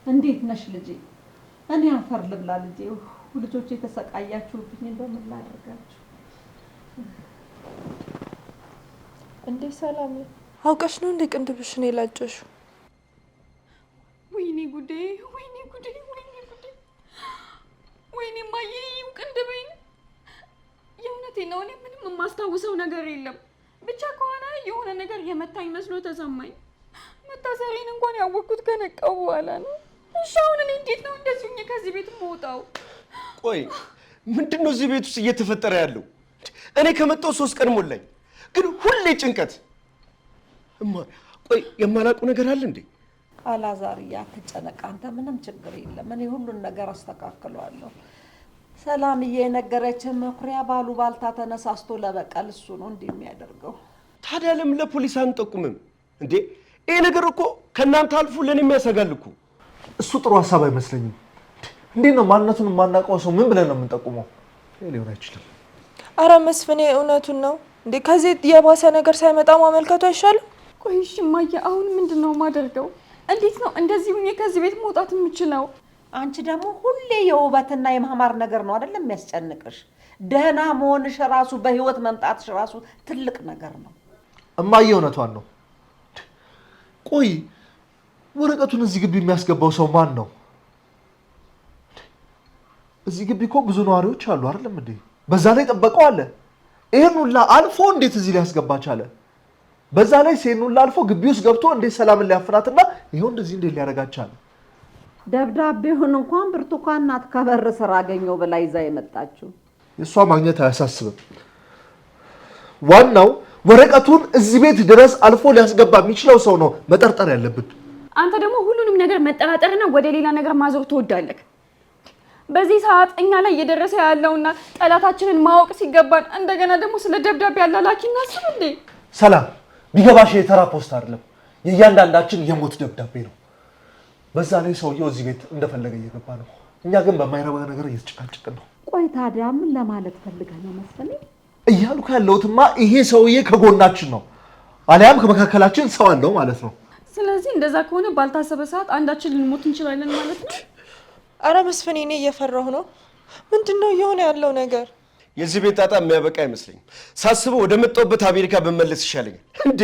እንዴት ነሽ ልጄ? እኔ አፈር ልብላ ልጄ። ልጆቼ ተሰቃያችሁብኝ እንደምን ላድርጋችሁ? እንዴ ሰላም አውቀሽ ነው እንዴ ቅንድብሽን የላጨሽው? ወይኔ ጉዴ ወይኔ ጉዴ ወይኔ ጉዴ ወይኔ ማዬ ቅንድቤን የእውነቴን ነው። እኔ ምንም የማስታውሰው ነገር የለም። ብቻ ከሆነ የሆነ ነገር የመታኝ መስሎ ተሰማኝ። መታሰሬን እንኳን ያወቅኩት ከነቃው በኋላ ነው። እሺ አሁን እኔ እንዴት ነው እንደዚህ ሆኜ ከዚህ ቤት የምወጣው? ቆይ ምንድነው እዚህ ቤት ውስጥ እየተፈጠረ ያለው? እኔ ከመጣሁ 3 ቀን ሞላኝ፣ ግን ሁሌ ጭንቀት። ቆይ የማላውቀው ነገር አለ እንዴ? አላዛርያ አትጨነቅ አንተ፣ ምንም ችግር የለም። እኔ ሁሉን ነገር አስተካክለዋለሁ። ሰላምዬ የነገረችን መኩሪያ ባሉ ባልታ ተነሳስቶ ለበቀል እሱ ነው እንዲህ የሚያደርገው። ታዲያ ለምን ለፖሊስ አንጠቁምም እንዴ? ይሄ ነገር እኮ ከእናንተ አልፎ ለኔም ያሰጋል እኮ። እሱ ጥሩ ሐሳብ አይመስለኝም። እንዴት ነው ማንነቱን የማናውቀው ሰው ምን ብለን ነው የምንጠቁመው? ይሄ ሊሆን አይችልም። አረ መስፍኔ እውነቱን ነው እንዴ? ከዚህ የባሰ ነገር ሳይመጣ ማመልከቱ አይሻልም? ቆይ እሺ ማዬ አሁን ምንድነው ማደርገው? እንዴት ነው እንደዚህ ሆኜ ከዚህ ቤት መውጣት የምችለው? አንቺ ደግሞ ሁሌ የውበትና የማማር ነገር ነው አይደለም የሚያስጨንቅሽ? ደህና መሆንሽ ራሱ በህይወት መምጣትሽ ራሱ ትልቅ ነገር ነው። እማዬ እውነቷን ነው። ቆይ ወረቀቱን እዚህ ግቢ የሚያስገባው ሰው ማን ነው? እዚህ ግቢ እኮ ብዙ ነዋሪዎች አሉ አይደለም እንዴ? በዛ ላይ ጠበቀው አለ። ይሄን ሁላ አልፎ እንዴት እዚህ ሊያስገባ ቻለ? በዛ ላይ ሴን ሁላ አልፎ ግቢ ውስጥ ገብቶ እንዴት ሰላምን ሊያፍናትና ይሄው እንደዚህ እንዴት ሊያረጋት ቻለ? ደብዳቤውን እንኳን ብርቱካን ናት ከበር ስራ አገኘው ብላ ይዛ የመጣችው። የሷ ማግኘት አያሳስብም። ዋናው ወረቀቱን እዚህ ቤት ድረስ አልፎ ሊያስገባ የሚችለው ሰው ነው መጠርጠር ያለብን። አንተ ደግሞ ሁሉንም ነገር መጠራጠርና ወደ ሌላ ነገር ማዞር ትወዳለህ። በዚህ ሰዓት እኛ ላይ እየደረሰ ያለውና ጠላታችንን ማወቅ ሲገባን እንደገና ደግሞ ስለ ደብዳቤ ያላላኪ እናስብ እንዴ? ሰላም ቢገባሽ የተራ ፖስት አይደለም፣ የእያንዳንዳችን የሞት ደብዳቤ ነው። በዛ ላይ ሰውየው እዚህ ቤት እንደፈለገ እየገባ ነው። እኛ ግን በማይረባ ነገር እየተጨቃጨቅን ነው። ቆይ ታዲያ ምን ለማለት ፈልገህ ነው መሰለኝ? እያልኩ ያለሁትማ ይሄ ሰውዬ ከጎናችን ነው፣ አሊያም ከመካከላችን ሰው አለው ማለት ነው። ስለዚህ እንደዛ ከሆነ ባልታሰበ ሰዓት አንዳችን ልንሞት እንችላለን ማለት ነው። አረ መስፍኔ እኔ እየፈራሁ ነው። ምንድነው እየሆነ ያለው ነገር? የዚህ ቤት ጣጣ የሚያበቃ አይመስለኝም። ሳስበው ወደ መጣሁበት አሜሪካ ብመለስ ይሻለኛል። እንዴ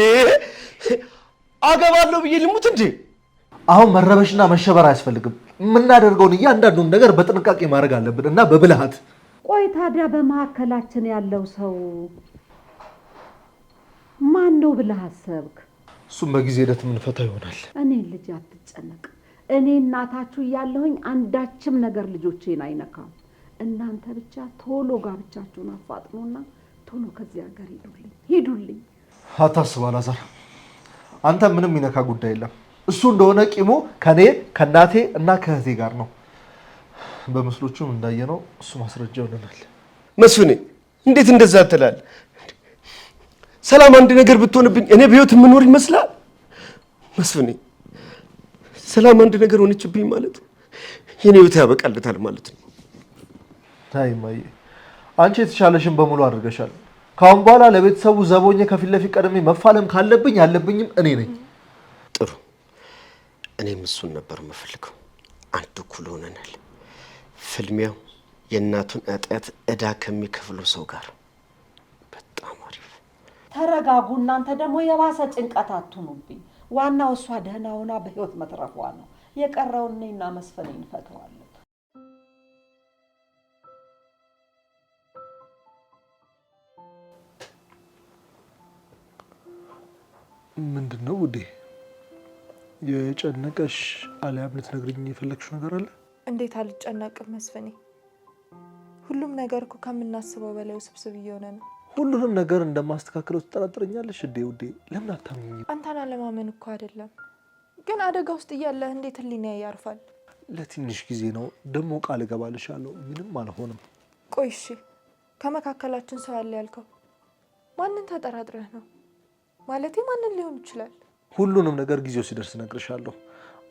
አገባለሁ ብዬ ልሙት እንዴ? አሁን መረበሽና መሸበር አያስፈልግም። የምናደርገውን እያንዳንዱን ነገር በጥንቃቄ ማድረግ አለብን እና በብልሃት። ቆይ ታዲያ በመካከላችን ያለው ሰው ማን ነው ብለህ አሰብክ? እሱም በጊዜ ሂደት የምንፈታው ይሆናል። እኔ ልጅ አትጨነቅ። እኔ እናታችሁ እያለሁኝ አንዳችም ነገር ልጆቼን አይነካም። እናንተ ብቻ ቶሎ ጋብቻችሁን አፋጥኑና ቶሎ ከዚህ ሀገር ሂዱልኝ። አታስብ አላዛር፣ አንተ ምንም ይነካ ጉዳይ የለም። እሱ እንደሆነ ቂሙ ከኔ ከእናቴ እና ከእህቴ ጋር ነው። በምስሎቹም እንዳየነው እሱ ማስረጃ ይሆነናል። መስፍኔ እንዴት እንደዛ ትላለህ? ሰላም አንድ ነገር ብትሆንብኝ እኔ በህይወት የምኖር ይመስላል? መስፍኔ ሰላም አንድ ነገር ሆነችብኝ ማለት የኔ ህይወት ያበቃለታል ማለት ነው። አይ ማዬ፣ አንቺ የተሻለሽን በሙሉ አድርገሻል። ካሁን በኋላ ለቤተሰቡ ዘቦኜ ከፊት ለፊት ቀድሜ መፋለም ካለብኝ ያለብኝም እኔ ነኝ። ጥሩ፣ እኔም እሱን ነበር የምፈልገው። አንድ እኩል ሆነናል። ፍልሚያው የእናቱን ኃጢአት ዕዳ ከሚከፍለው ሰው ጋር። በጣም አሪፍ። ተረጋጉ። እናንተ ደግሞ የባሰ ጭንቀት አትሁኑብኝ። ዋናው እሷ ደህና ሆና በህይወት መትረፏ ነው። የቀረውን እኔና መስፍኔ እንፈተዋለን። ምንድነው ውዴ? የጨነቀሽ አሊያም ልትነግሪኝ የፈለግሽው ነገር አለ? እንዴት አልጨነቅም መስፍኔ? ሁሉም ነገር እኮ ከምናስበው በላይ ውስብስብ እየሆነ ነው። ሁሉንም ነገር እንደማስተካከለው ትጠራጥረኛለሽ እንዴ ውዴ? ለምን አታምኚኝ? አንተን አለማመን እኮ አይደለም፣ ግን አደጋ ውስጥ እያለህ እንዴት ህሊና ያርፋል? ለትንሽ ጊዜ ነው ደግሞ ቃል እገባልሻለሁ ምንም አልሆንም። ቆይ እሺ፣ ከመካከላችን ሰው አለ ያልከው ማንን ተጠራጥረህ ነው? ማለቴ ማንን ሊሆን ይችላል? ሁሉንም ነገር ጊዜው ሲደርስ እነግርሻለሁ።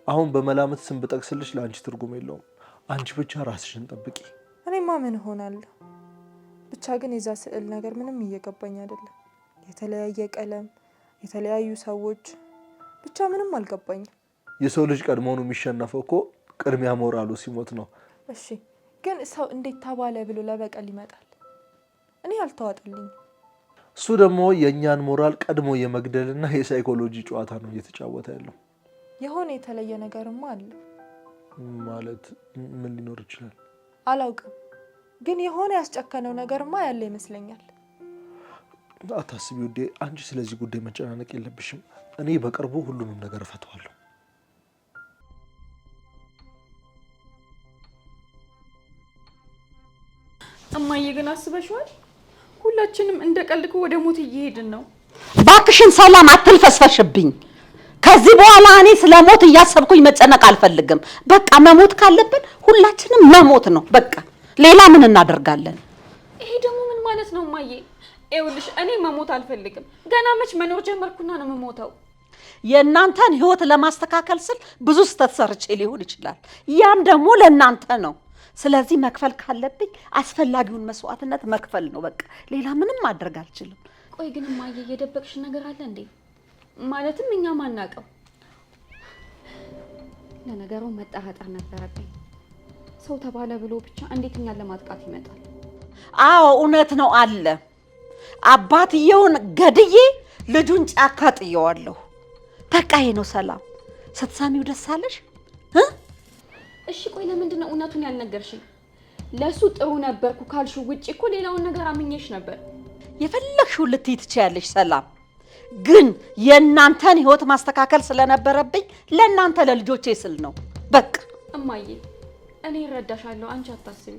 አሁን በመላመት ስም ብጠቅስልሽ ለአንቺ ትርጉም የለውም። አንቺ ብቻ ራስሽን ጠብቂ። እኔማ ምን እሆናለሁ? ብቻ ግን የዛ ስዕል ነገር ምንም እየገባኝ አይደለም። የተለያየ ቀለም፣ የተለያዩ ሰዎች፣ ብቻ ምንም አልገባኝም። የሰው ልጅ ቀድሞውኑ የሚሸነፈው እኮ ቅድሚያ ሞራሉ ሲሞት ነው። እሺ ግን ሰው እንዴት ተባለ ብሎ ለበቀል ይመጣል? እኔ አልተዋጠልኝም። እሱ ደግሞ የእኛን ሞራል ቀድሞ የመግደልና የሳይኮሎጂ ጨዋታ ነው እየተጫወተ ያለው። የሆነ የተለየ ነገርማ አለ። ማለት ምን ሊኖር ይችላል? አላውቅም፣ ግን የሆነ ያስጨከነው ነገርማ ያለ ይመስለኛል። አታስቢ ውዴ፣ አንቺ ስለዚህ ጉዳይ መጨናነቅ የለብሽም። እኔ በቅርቡ ሁሉንም ነገር እፈታዋለሁ። እማዬ ግን አስበሽዋል? ሁላችንም እንደ ቀልድ ወደ ሞት እየሄድን ነው። ባክሽን ሰላም አትልፈስፈሽብኝ። ከዚህ በኋላ እኔ ስለ ሞት እያሰብኩኝ መጨነቅ አልፈልግም። በቃ መሞት ካለብን ሁላችንም መሞት ነው በቃ። ሌላ ምን እናደርጋለን? ይሄ ደግሞ ምን ማለት ነው እማዬ? ይኸውልሽ እኔ መሞት አልፈልግም። ገና መች መኖር ጀመርኩና ነው የምሞተው። የእናንተን ህይወት ለማስተካከል ስል ብዙ ስህተት ሰርቼ ሊሆን ይችላል። ያም ደግሞ ለእናንተ ነው። ስለዚህ መክፈል ካለብኝ አስፈላጊውን መስዋዕትነት መክፈል ነው በቃ። ሌላ ምንም ማድረግ አልችልም። ቆይ ግን እማዬ የደበቅሽ ነገር አለ እንዴ? ማለትም እኛ ማናቀው። ለነገሩ መጠራጠር ነበረብኝ። ሰው ተባለ ብሎ ብቻ እንዴት እኛን ለማጥቃት ይመጣል? አዎ እውነት ነው አለ። አባትየውን ገድዬ ልጁን ጫካ ጥየዋለሁ። በቃ ይሄ ነው ሰላም። ስትሰሚው ደስ አለሽ? እሺ ቆይ ለምንድን ነው እውነቱን ያልነገርሽኝ? ለሱ ጥሩ ነበርኩ ካልሽው ውጪ እኮ ሌላውን ነገር አምኜሽ ነበር። የፈለግሽውን ልትይ ትችያለሽ ሰላም፣ ግን የእናንተን ህይወት ማስተካከል ስለነበረብኝ ለእናንተ ለልጆቼ ስል ነው በቃ። እማዬ እኔ እረዳሻለሁ፣ አንቺ አታስቢ።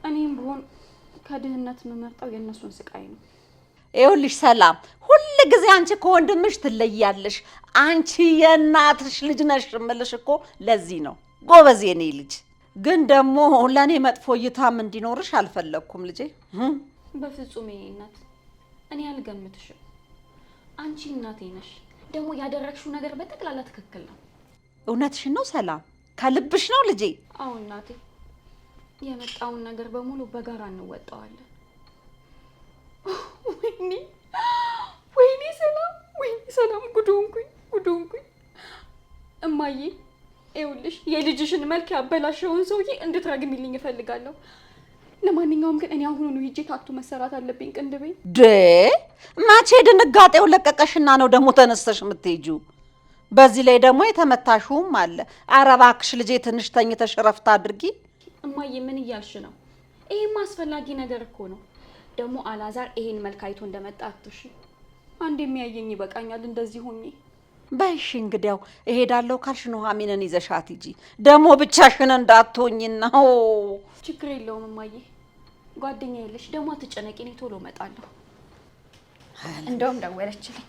እኔም ብሆን ከድህነት የምመርጠው የእነሱን ስቃይ ነው። ይኸውልሽ ሰላም፣ ሁል ጊዜ አንቺ ከወንድምሽ ትለያለሽ። አንቺ የእናትሽ ልጅ ነሽ እምልሽ እኮ ለዚህ ነው ጎበዝ የኔ ልጅ። ግን ደግሞ ለእኔ መጥፎ እይታም እንዲኖርሽ አልፈለግኩም ልጄ። በፍጹም የኔ እናት፣ እኔ አልገምትሽም። አንቺ እናቴ ነሽ። ደግሞ ያደረግሽው ነገር በጠቅላላ ትክክል ነው። እውነትሽን ነው ሰላም፣ ከልብሽ ነው ልጄ? አዎ እናቴ፣ የመጣውን ነገር በሙሉ በጋራ እንወጣዋለን። ወይኔ ወይኔ ሰላም፣ ወይኔ ሰላም፣ ጉዶንኩኝ ጉዶንኩኝ። እማዬ ይኸውልሽ የልጅሽን መልክ ያበላሸውን ሰውዬ እንድትረግሚልኝ እፈልጋለሁ። ለማንኛውም ግን እኔ አሁኑኑ ሂጄ ታቱ መሰራት አለብኝ ቅንድቤ። መቼ ድንጋጤው ለቀቀሽና ነው ደግሞ ተነስተሽ የምትሄጂው? በዚህ ላይ ደግሞ የተመታሽውም አለ። ኧረ እባክሽ ልጄ ትንሽ ተኝተሽ ረፍት አድርጊ። እማዬ ምን እያልሽ ነው? ይሄም አስፈላጊ ነገር እኮ ነው። ደግሞ አላዛር ይሄን መልክ አይቶ እንደመጣ አትሽ። አንድ የሚያየኝ ይበቃኛል እንደዚህ ሆኜ። በይሽ እንግዲያው እሄዳለሁ ካልሽ ኑሐሚንን ይዘሻት ሂጂ። ደግሞ ብቻሽን እንዳትሆኝና። ችግር የለውም እማዬ፣ ጓደኛ የለሽ። ደግሞ አትጨነቂ፣ እኔ ቶሎ እመጣለሁ። እንደውም ደወለችልኝ።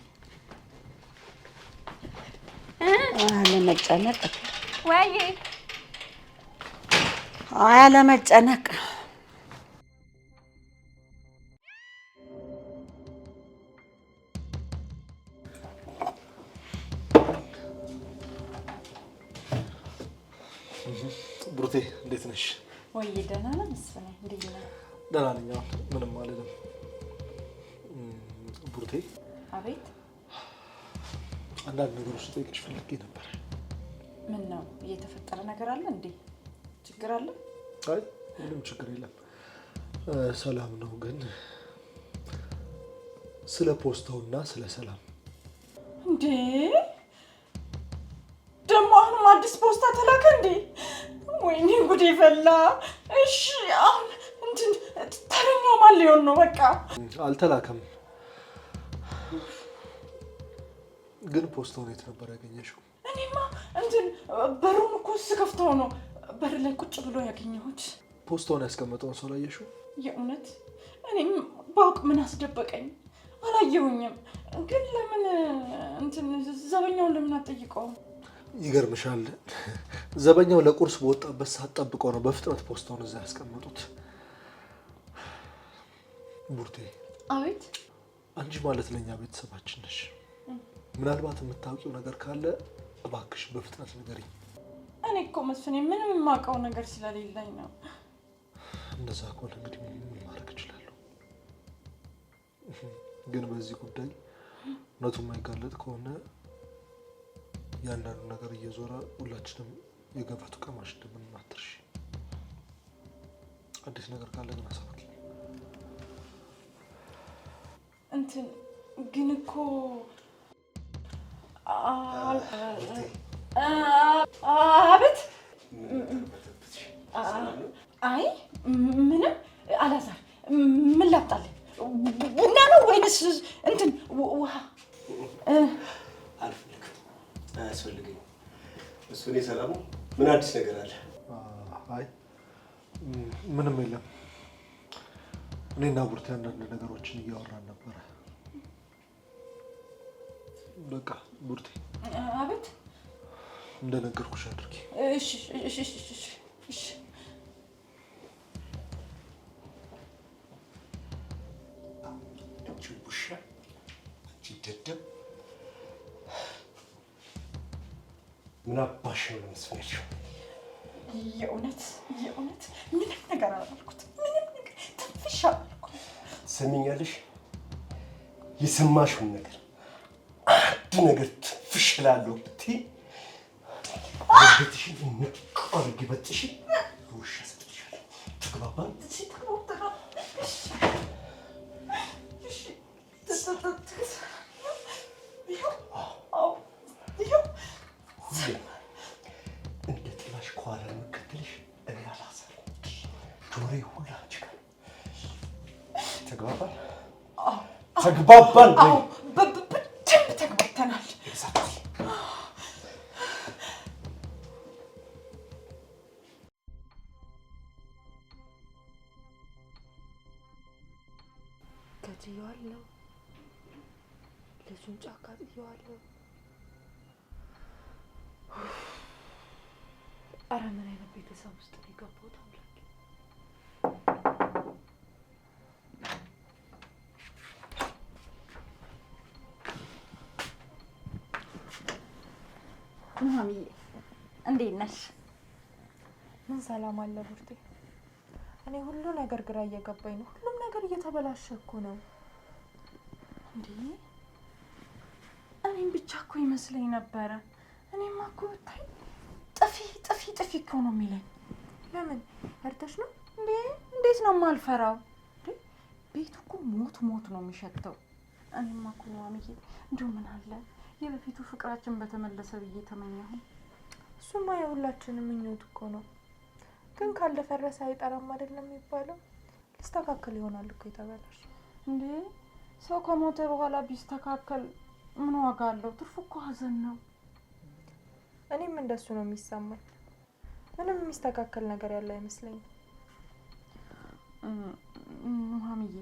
አለመጨነቅ ወይዬ፣ አለመጨነቅ። ብሩቴ እንዴት ነሽ? ወይ ደህና ነህ መስፍኔ? እንዴት ነህ? ደህና ነኝ፣ ምንም አልልም። ብሩቴ። አቤት። አንዳንድ ነገሮች ልጠይቅሽ ፈልጌ ነበር። ምን ነው እየተፈጠረ ነገር አለ እንዴ? ችግር አለ? አይ ምንም ችግር የለም፣ ሰላም ነው። ግን ስለ ፖስታውና ስለ ሰላም እንዴ ደግሞ አሁንም አዲስ ፖስታ ተላከ እንዴ? ወይኔ ጉዴ ፈላ። እሺ አሁን እንትን ተረኛው ማን ሊሆን ነው? በቃ አልተላከም። ግን ፖስታውን የት ነበር ያገኘሽው? እኔማ እንትን በሩን እኮ ስከፍተው ነው በር ላይ ቁጭ ብሎ ያገኘሁት። ፖስታውን ያስቀመጠውን ሰው ላየሽው? የእውነት እኔም ባውቅ ምን አስደበቀኝ? አላየሁኝም። ግን ለምን እንትን ዘበኛውን ለምን አትጠይቀውም? ይገርምሻል፣ ዘበኛው ለቁርስ በወጣበት ሰዓት ጠብቀው ነው በፍጥነት ፖስታውን እዛ ያስቀመጡት። ቡርቴ። አቤት። አንቺ ማለት ለኛ ቤተሰባችን ነሽ። ምናልባት የምታውቂው ነገር ካለ እባክሽ በፍጥነት ንገሪኝ። እኔ እኮ መስፍኔ ምንም የማውቀው ነገር ስለሌለኝ ነው። እንደዛ ከሆነ እንግዲህ ምን ማድረግ እችላለሁ? ግን በዚህ ጉዳይ እውነቱ የማይጋለጥ ከሆነ ያንዳንዱ ነገር እየዞረ ሁላችንም የገበቱ ቀማሽ እንደምን አትርሺ። አዲስ ነገር ካለ ግን አሳውቂ። እንትን ግን እኮ አቤት። አይ ምንም አላዛር፣ ምን ላምጣልህ? ቡና ነው ወይንስ እንትን ውሃ? አልፈልግም፣ አያስፈልገኝም። እሱ እኔ ሰላሙ ምን አዲስ ነገር አለ? አይ ምንም የለም። እኔና ቡርቴ አንዳንድ ነገሮችን እያወራን ነበረ። በቃ ቡርቴ። አቤት። እንደነገርኩሽ አድርጊ። እሺ እሺ እሺ እሺ። አንቺ ውሻ፣ አንቺ ደደብ፣ ምን አባሽ ነው ለመስፈንሽው? የእውነት ምንም ነገር አላልኩት። ምንም ነገር ትንፍሽ አላልኩት። ሰሚኛለሽ? የሰማሽውን ነገር አንድ ነገር ትንፍሽ እላለሁ ብትይ ቤትሽን እንቃርግ በጥሽ ውሻ ሰጥሻለሁ። ተግባባን? እንደ ጥላሽ ከኋላ የምከተልሽ እኔ አላዛር፣ ጆሮዬ ሁላ አንቺ ጋር። ተግባባን? ተግባባን? በደንብ ተግባብተናል። ገድዬዋለሁ፣ ልጁን ጫካ ጥዬዋለሁ። ኧረ ምን አይነት ቤተሰብ ውስጥ ነው የገባሁት አምላኬ። ማሚዬ እንዴት ነሽ? ምን ሰላም አለ ቡርቴ? እኔ ሁሉ ነገር ግራ እየገባኝ ነው። ሁሉም ነገር እየተበላሸ እኮ ነው። እንዴ እኔም ብቻ እኮ ይመስለኝ ነበረ። እኔማ እኮ ብታይ ጥፊ እኮ ነው የሚለኝ። ለምን ፈርተሽ ነው እንዴ? እንዴት ነው የማልፈራው? ቤቱ እኮ ሞት ነው የሚሸተው። እኔማ እኮ ማሚዬ እንደው ምን አለ የበፊቱ ፍቅራችን በተመለሰ ብዬ ተመኘሁ። እሱማ የሁላችንም ምኞት እኮ ነው። ግን ካልደፈረሰ አይጠራም አይደለም የሚባለው። ሊስተካከል ይሆናል እኮ የተበላሽ። እንዴ ሰው ከሞተ በኋላ ቢስተካከል ምን ዋጋ አለው? ትርፉ እኮ ሀዘን ነው። እኔም እንደሱ ነው የሚሰማኝ። ምንም የሚስተካከል ነገር ያለ አይመስለኝም። ማሚዬ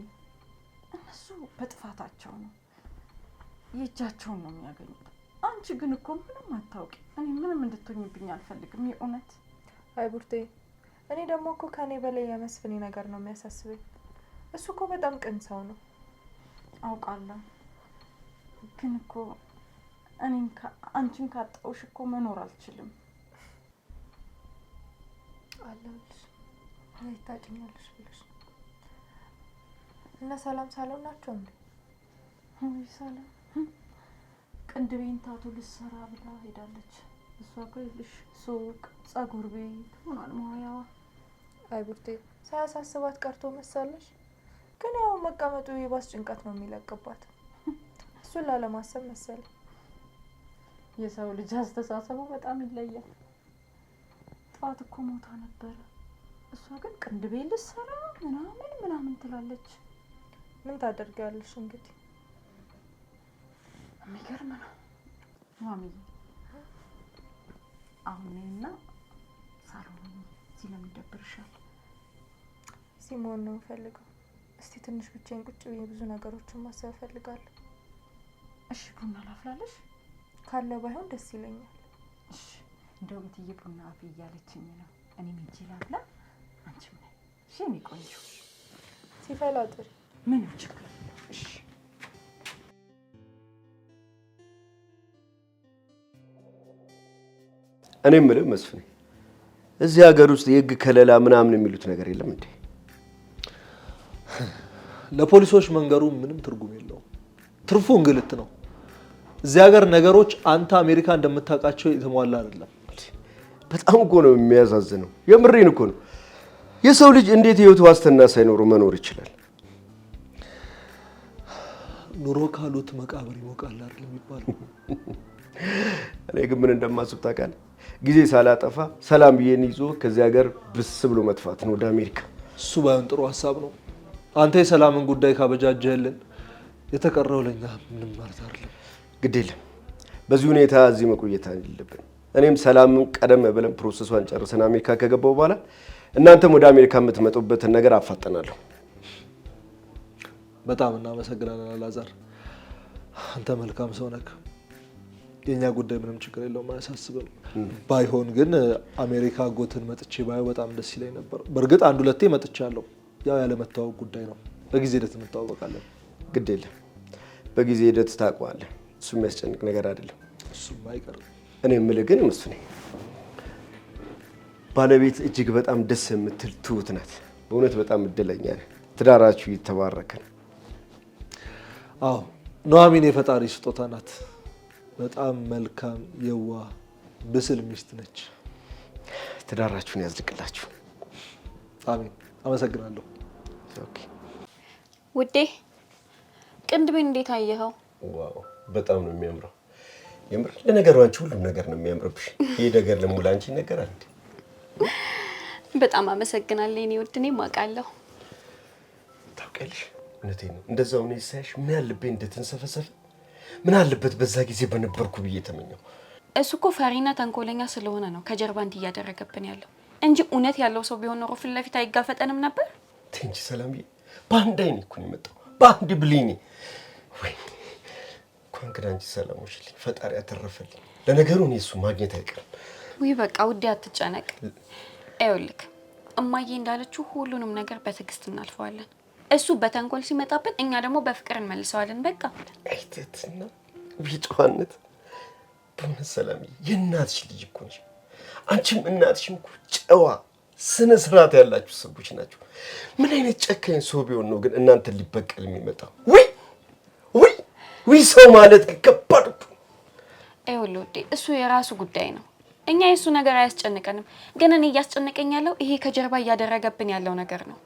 እነሱ በጥፋታቸው ነው የእጃቸውን ነው የሚያገኙት። አንቺ ግን እኮ ምንም አታውቂ። እኔ ምንም እንድትሆኝብኝ አልፈልግም የእውነት። አይ ቡርቴ፣ እኔ ደግሞ እኮ ከኔ በላይ የመስፍኔ ነገር ነው የሚያሳስበኝ። እሱ እኮ በጣም ቅን ሰው ነው። አውቃለሁ፣ ግን እኮ አንቺን ካጣሁሽ እኮ መኖር አልችልም። አለሁልሽ፣ ወይ ታጭኛለሽ ብለሽ እና ሰላም ሳሎን ናቸው እንዴ? ወይ ሰላም ቅንድቤን ታቱ ልትሰራ ብላ ሄዳለች። እሷ እኮ ይልሽ ሱቅ፣ ጸጉር ቤት ሆኗል ሙያዋ። አይ ቡርቴ፣ ሳያሳስባት ቀርቶ መሰለሽ? ግን ያው መቀመጡ የባስ ጭንቀት ነው የሚለቅባት። እሱን ላለማሰብ መሰለ። የሰው ልጅ አስተሳሰቡ በጣም ይለያል። ጠዋት እኮ ሞታ ነበረ። እሷ ግን ቅንድቤን ልትሰራ ምናምን ትላለች። ምን ታደርጊያለሽ እንግዲህ። የሚገርም ነው ማሚዬ። አሁን እኔና ሳሎን እዚህ ለምን ይደብርሻል? ሲሞን ነው የምፈልገው። እስቲ ትንሽ ብቻዬን ቁጭ ብዬ ብዙ ነገሮችን ማሰብ እፈልጋለሁ። እሺ ቡና ላፍላለሽ? ካለ ባይሆን ደስ ይለኛል። እሺ እንደው እትዬ ቡና አፍ እያለችኝ ነው። እኔ ምን ይላል? አንቺም ነይ። እሺ እኔ ቆንጆ ሲፈላ ጥሪ ምንም ችግር የለም። እሺ እኔ የምልህ መስፍኔ፣ እዚህ ሀገር ውስጥ የህግ ከለላ ምናምን የሚሉት ነገር የለም እንዴ? ለፖሊሶች መንገሩ ምንም ትርጉም የለውም። ትርፉ እንግልት ነው። እዚህ ሀገር ነገሮች አንተ አሜሪካ እንደምታውቃቸው የተሟላ አይደለም። በጣም እኮ ነው የሚያሳዝነው። የምሬን እኮ ነው። የሰው ልጅ እንዴት ህይወት ዋስትና ሳይኖሩ መኖር ይችላል? ኑሮ ካሉት መቃብር ይሞቃል አይደል የሚባለው? እኔ ግን ምን እንደማስብ ታውቃለህ? ጊዜ ሳላጠፋ ሰላም ብዬን ይዞ ከዚህ ሀገር ብስ ብሎ መጥፋት ነው ወደ አሜሪካ። እሱ ባይሆን ጥሩ ሀሳብ ነው። አንተ የሰላምን ጉዳይ ካበጃጀህልን የተቀረው ለኛ ምንም ማለት አይደለም። ግድ የለም በዚህ ሁኔታ እዚህ መቆየት አይደለብን። እኔም ሰላምን ቀደም ብለን ፕሮሰሷን ጨርሰን አሜሪካ ከገባው በኋላ እናንተም ወደ አሜሪካ የምትመጡበትን ነገር አፋጠናለሁ። በጣም እናመሰግናለን አላዛር። አንተ መልካም ሰው ነህ። የኛ ጉዳይ ምንም ችግር የለውም፣ አያሳስብም። ባይሆን ግን አሜሪካ አጎትን መጥቼ ባየው በጣም ደስ ይለኝ ነበር። በእርግጥ አንድ ሁለቴ መጥቻለሁ። ያው ያለ መተዋወቅ ጉዳይ ነው። በጊዜ ሂደት እንተዋወቃለን። ግድ የለም በጊዜ ሂደት ታውቀዋለህ። እሱ የሚያስጨንቅ ነገር አይደለም። እሱም አይቀርም። እኔ የምልህ ግን መስፍኔ ባለቤት እጅግ በጣም ደስ የምትል ትሁት ናት። በእውነት በጣም እድለኛ ነህ። ትዳራችሁ የተባረከ ነው። አዎ ኑሐሚን የፈጣሪ ስጦታ ናት። በጣም መልካም የዋህ ብስል ሚስት ነች። ትዳራችሁን ያዝልቅላችሁ። አሜን። አመሰግናለሁ። ውዴ ቅንድቤን እንዴት አየኸው? ዋው በጣም ነው የሚያምረው። የምር ለነገሩ አንቺ ሁሉም ነገር ነው የሚያምርብሽ። ይሄ ነገር ለሙላ አንቺ ነገር አለ። በጣም አመሰግናለሁ የኔ ውድ። እኔም አውቃለሁ። ታውቂያለሽ፣ እውነቴን ነው። እንደዛው ነው ሳይሽ ምን ያለብኝ እንደተንሰፈሰፈ ምን አለበት በዛ ጊዜ በነበርኩ ብዬ ተመኘው። እሱ እኮ ፈሪና ተንኮለኛ ስለሆነ ነው ከጀርባ እንዲህ እያደረገብን ያለው እንጂ እውነት ያለው ሰው ቢሆን ኖሮ ፊት ለፊት አይጋፈጠንም ነበር። እንጂ ሰላምዬ በአንድ አይኔ እኮ ነው የመጣው፣ በአንድ ብሌኔ። ወይ እንኳን ግን አንቺ ሰላሞሽልኝ፣ ፈጣሪ ያተረፈልኝ። ለነገሩ እኔ እሱ ማግኘት አይቀርም። ውይ በቃ ውዴ አትጨነቅ። ይኸውልህ እማዬ እንዳለችው ሁሉንም ነገር በትዕግስት እናልፈዋለን። እሱ በተንኮል ሲመጣብን እኛ ደግሞ በፍቅር እንመልሰዋለን። በቃ አይተትና ቢጫዋነት በእውነት ሰላምዬ የእናትሽ ልጅ እኮ ነሽ። አንቺም እናትሽም እኮ ጨዋ ስነ ስርዓት ያላችሁ ሰዎች ናቸው። ምን አይነት ጨካኝ ሰው ቢሆን ነው ግን እናንተን ሊበቀል የሚመጣው? ውይ ሰው ማለት ከባድ እኮ። ይኸውልህ ውዴ እሱ የራሱ ጉዳይ ነው። እኛ የእሱ ነገር አያስጨንቀንም። ግን እኔ እያስጨነቀኝ ያለው ይሄ ከጀርባ እያደረገብን ያለው ነገር ነው።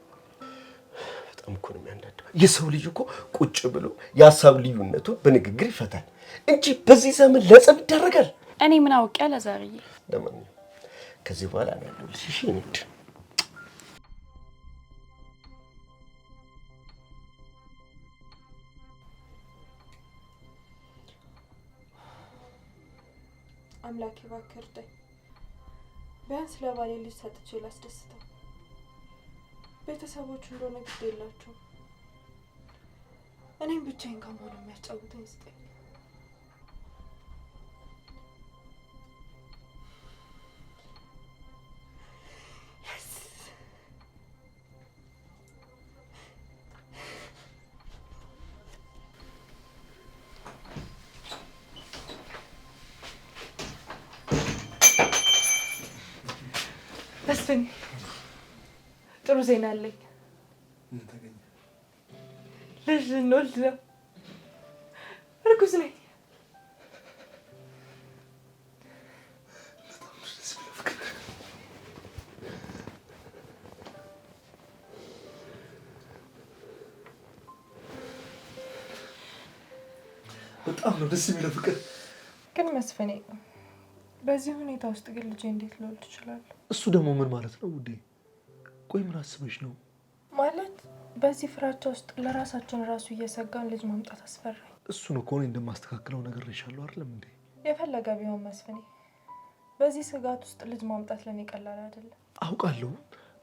በጣም እኮ ነው የሚያናደው። የሰው ልጅ እኮ ቁጭ ብሎ የሀሳብ ልዩነቱን በንግግር ይፈታል እንጂ በዚህ ዘመን ለጸብ ይደረጋል። እኔ ምን አውቄ ያለ ዛሬዬ። ለማንኛውም ከዚህ በኋላ ነው ያለሁልሽ። እሺ እንዴ አምላኬ እባክህ እርዳኝ። ቢያንስ ለባሌ ልጅ ሰጥቼ ላስደስተው። ቤተሰቦቹ እንደሆነ ግድ የላቸውም። እኔም ብቻዬን ከመሆን የሚያጫውተኝ ስጠኝ። መስፍን ጥሩ ዜና አለኝ። ልጅ ልንወልድ ነው። እርጉዝ ነኝ። በጣም ነው ደስ የሚለው ፍቅር። ግን መስፍኔ በዚህ ሁኔታ ውስጥ ግን ልጄ እንዴት ልወልድ እችላለሁ? እሱ ደግሞ ምን ማለት ነው ውዴ? ቆይ ምን አስበሽ ነው? ማለት በዚህ ፍራቻ ውስጥ ለራሳችን ራሱ እየሰጋን ልጅ ማምጣት አስፈራኝ። እሱ ነው እኮ እኔ እንደማስተካክለው ነገር ይሻለው አይደለም እንዴ? የፈለገ ቢሆን መስፍኔ በዚህ ስጋት ውስጥ ልጅ ማምጣት ለኔ ቀላል አይደለም። አውቃለሁ፣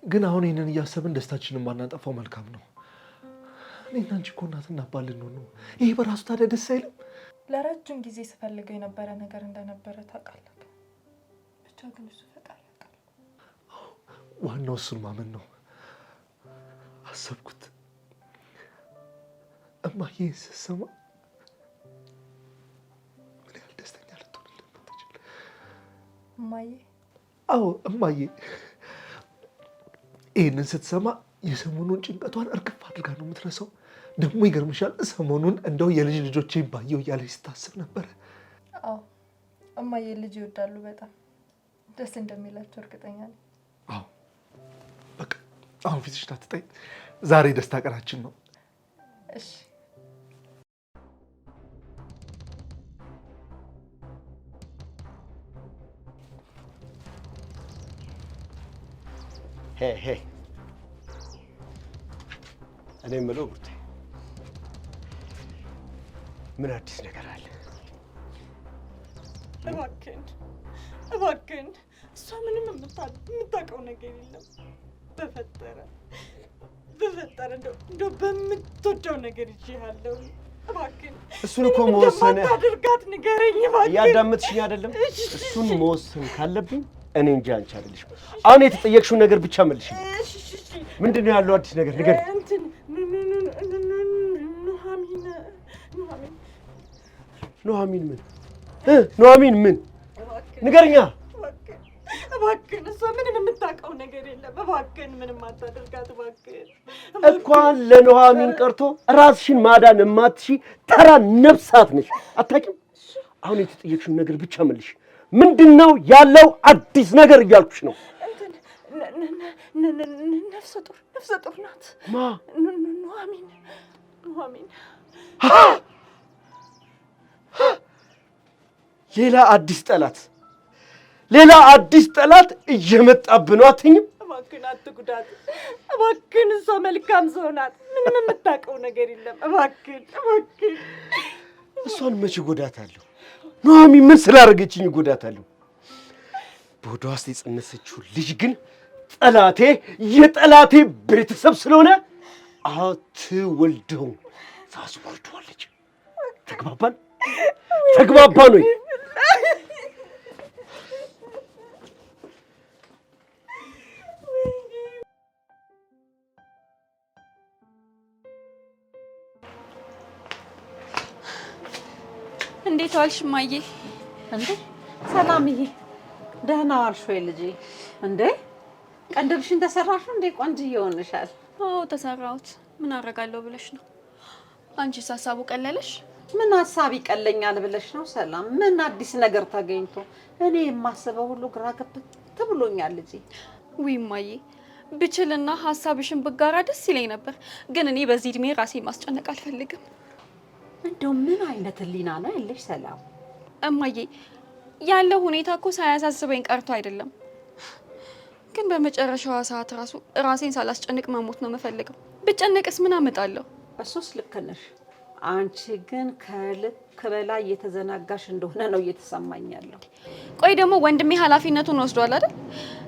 ግን አሁን ይሄንን እያሰብን ደስታችንን ባናጠፋው መልካም ነው። እኔና አንቺ እኮ እናትና አባት ልንሆን ነው። ይሄ በራሱ ታዲያ ደስ አይልም? ለረጅም ጊዜ ስፈልገው የነበረ ነገር እንደነበረ ታውቃለህ። ብቻ ግን እሱ ፈጣሪ ያውቃል። ዋናው እሱን ማመን ነው። አሰብኩት እማዬ ስትሰማ ምን ያህል ደስተኛ ልትሆንልን ምትችል። እማዬ? አዎ እማዬ ይህንን ስትሰማ የሰሞኑን ጭንቀቷን እርግፍ አድርጋ ነው የምትረሳው። ደግሞ ይገርምሻል፣ ሰሞኑን እንደው የልጅ ልጆቼን ባየው እያለች ስታስብ ነበረ። አዎ እማዬ ልጅ ይወዳሉ በጣም። ደስ እንደሚላቸው እርግጠኛ ነኝ። አዎ በቃ አሁን ፊትሽ አትታይ። ዛሬ ደስታ ቀናችን ነው። እሺ ሄ እኔ የምለው ቡርቴ ምን አዲስ ነገር አለ? እባክህን እሷ ምንም የምታውቀው ነገር የለም። በፈጠረ እንደው በምትወደው ነገር ይዤሃለሁ። እባክህን እሱን እኮ መወሰን አድርጋት ንገረኝ እባክህን። እያዳመጥሽኝ አይደለም? እሱን መወሰን ካለብኝ እኔ እንጂ አንቺ አይደለሽም። አሁን የተጠየቅሽውን ነገር ብቻ መልሽ። ምንድን ነው ያለው አዲስ ነገር ንገሪኝ። እንትን ኑሐሚን ምን ኑሐሚን ምን ንገርኛ። እባክህን እሷ ምንም የምታውቀው ነገር የለም። እባክህን ምንም አታደርጋት እባክህን። እንኳን ለኑሐሚን ቀርቶ ራስሽን ማዳን የማትሺ ተራ ነፍሳት ነሽ። አታውቂም? አሁን የተጠየቅሽውን ነገር ብቻ መልሽ። ምንድን ነው ያለው አዲስ ነገር እያልኩሽ ነው። ነፍሰ ጡር ናት። ማ? ኑሐሚን ሌላ አዲስ ጠላት እየመጣብህ ነው። አትይኝም? እባክህን አትጉዳት እባክህን። እሷ መልካም ሰው ናት። ምንም የምታውቀው ነገር የለም። እባክህን እሷን መቼ እጎዳታለሁ? ኑሐሚን ምን ስላደረገችኝ እጎዳታለሁ? በሆዷ ውስጥ የጸነሰችው ልጅ ግን የጠላቴ ቤተሰብ ስለሆነ አትወልደውም። ታስወልደዋለች። ተግባባን ወይ? እንዴት ዋልሽ እማዬ? እንዴ ሰላምዬ፣ ደህና ዋልሽ ወይ ልጄ? እንዴ ቀንድብሽን ተሰራሽው እንዴ? ቆንጅዬ ሆነሻል። አዎ ተሰራሁት። ምን አደርጋለሁ ብለሽ ነው? አንቺስ ሀሳቡ ቀለለሽ? ምን ሀሳብ ይቀለኛል ብለሽ ነው ሰላም? ምን አዲስ ነገር ተገኝቶ? እኔ የማስበው ሁሉ ግራ ገብቶ ብሎኛል ልጄ። ውይ እማዬ፣ ብችልና ሀሳብሽን ብጋራ ደስ ይለኝ ነበር፣ ግን እኔ በዚህ እድሜ ራሴ ማስጨነቅ አልፈልግም። እንደው ምን አይነት ህሊና ነው ያለሽ ሰላም? እማዬ ያለው ሁኔታ እኮ ሳያሳስበኝ ቀርቶ አይደለም፣ ግን በመጨረሻዋ ሰዓት ራሴን ሳላስጨንቅ መሞት ነው የምፈልገው። ብጨነቅስ ምን አመጣለሁ? እሱስ ልክ ነሽ። አንቺ ግን ከልክ በላይ እየተዘናጋሽ እንደሆነ ነው እየተሰማኝ ያለው። ቆይ ደግሞ ወንድሜ ኃላፊነቱን ወስዷል አይደል?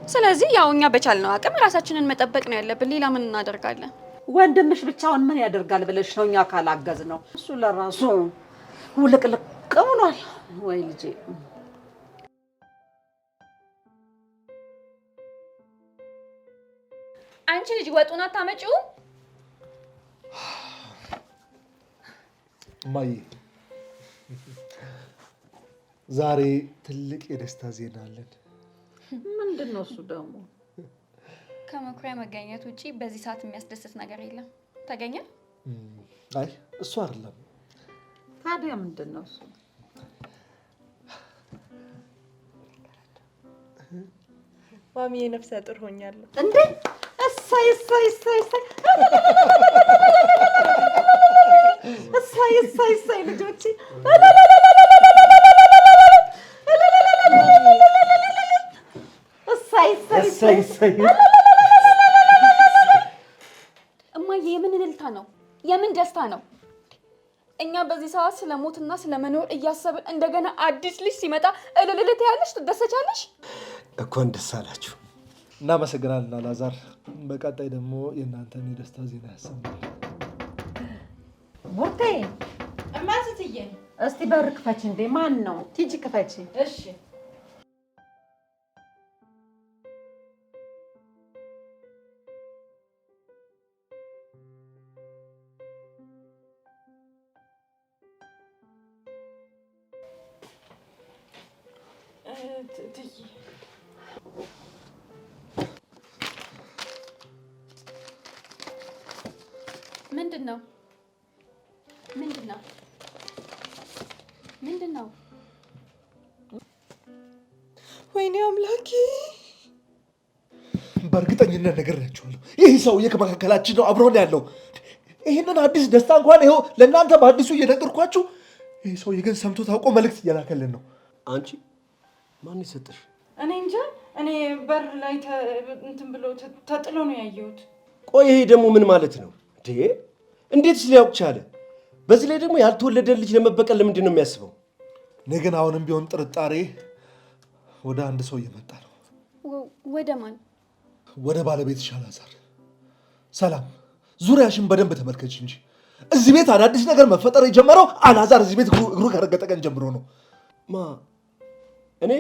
ስለዚህ ያው እኛ በቻልነው አቅም ራሳችንን መጠበቅ ነው ያለብን። ሌላ ምን እናደርጋለን? ወንድምሽ ብቻውን ምን ያደርጋል ብለሽ ነው እኛ ካላገዝ ነው? እሱ ለራሱ ውልቅልቅ ብሏል። ወይ ልጄ አንቺ ልጅ ወጡን አታመጪውም? እማዬ ዛሬ ትልቅ የደስታ ዜና አለን። ምንድን ነው እሱ ደግሞ? ከመኩሪያ መገኘት ውጪ በዚህ ሰዓት የሚያስደስት ነገር የለም። ተገኘ? አይ እሱ አይደለም። ታዲያ ምንድን ነው እሱ? ማሚዬ ነፍሰ ጡር ሆኛለሁ። እንዴ እሰይ እሰይ እሰይ እሰይ እሰይ እሰይ እሰይ ልጆቼ እሰይ እሰይ እሰይ። እማዬ የምን እልልታ ነው? የምን ደስታ ነው? እኛ በዚህ ሰዓት ስለ ሞትና ስለ መኖር እያሰብን እንደገና አዲስ ልጅ ሲመጣ እልልልት ያለሽ ትደሰቻለሽ? እንኳን ደስ አላችሁ። እናመሰግናለን አላዛር። በቀጣይ ደግሞ የእናንተን የደስታ ዜና ያሰማል። ቡርቴ እማስትዬ እስቲ በር ክፈች። እንዴ ማን ነው? ቲጂ ክፈች። እሺ ምንድን ነው? ምንድን ነው? ምንድን ነው? ወይኔ አምላኬ። በእርግጠኝነት ነግሬያቸዋለሁ። ይህ ሰውዬ ከመካከላችን ነው፣ አብሮን ያለው። ይህንን አዲስ ደስታ እንኳን ይኸው ለእናንተ በአዲሱ እየነገርኳችሁ፣ ይህ ሰውዬ ግን ሰምቶ ታውቆ መልእክት እየላከልን ነው። አንቺ ማን ይሰጥሽ? እኔ እንጃ። እኔ በር ላይ እንትን ብሎ ተጥሎ ነው ያየሁት። ቆይ ይሄ ደግሞ ምን ማለት ነው እንዴ? እንዴትስ ሊያውቅ ቻለ? በዚህ ላይ ደግሞ ያልተወለደ ልጅ ለመበቀል ለምንድን ነው የሚያስበው? እኔ ግን አሁንም ቢሆን ጥርጣሬ ወደ አንድ ሰው እየመጣ ነው። ወደ ማን? ወደ ባለቤትሽ አላዛር። ሰላም፣ ዙሪያሽን በደንብ ተመልከች እንጂ እዚህ ቤት አዳዲስ ነገር መፈጠር የጀመረው አላዛር እዚህ ቤት እግሩ ከረገጠ ቀን ጀምሮ ነው። እኔ